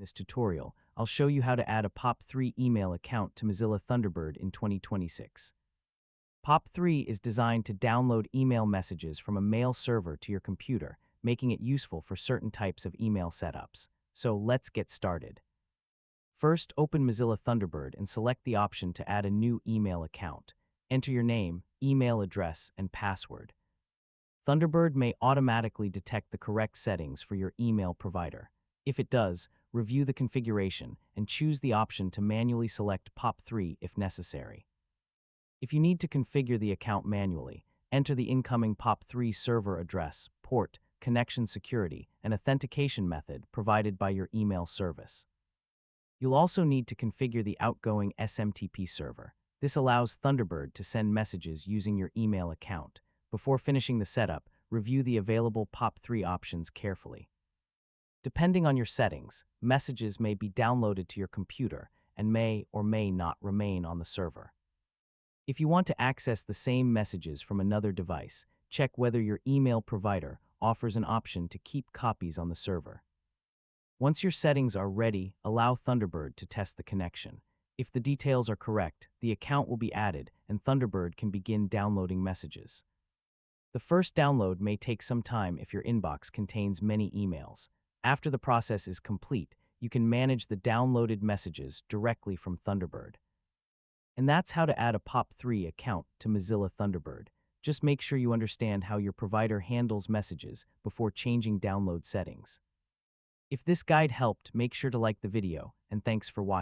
In this tutorial, I'll show you how to add a POP3 email account to Mozilla Thunderbird in 2026. POP3 is designed to download email messages from a mail server to your computer, making it useful for certain types of email setups. So let's get started. First, open Mozilla Thunderbird and select the option to add a new email account. Enter your name, email address, and password. Thunderbird may automatically detect the correct settings for your email provider. If it does, review the configuration and choose the option to manually select POP3 if necessary. If you need to configure the account manually, enter the incoming POP3 server address, port, connection security, and authentication method provided by your email service. You'll also need to configure the outgoing SMTP server. This allows Thunderbird to send messages using your email account. Before finishing the setup, review the available POP3 options carefully. Depending on your settings, messages may be downloaded to your computer and may or may not remain on the server. If you want to access the same messages from another device, check whether your email provider offers an option to keep copies on the server. Once your settings are ready, allow Thunderbird to test the connection. If the details are correct, the account will be added and Thunderbird can begin downloading messages. The first download may take some time if your inbox contains many emails. After the process is complete, you can manage the downloaded messages directly from Thunderbird. And that's how to add a POP3 account to Mozilla Thunderbird. Just make sure you understand how your provider handles messages before changing download settings. If this guide helped, make sure to like the video, and thanks for watching.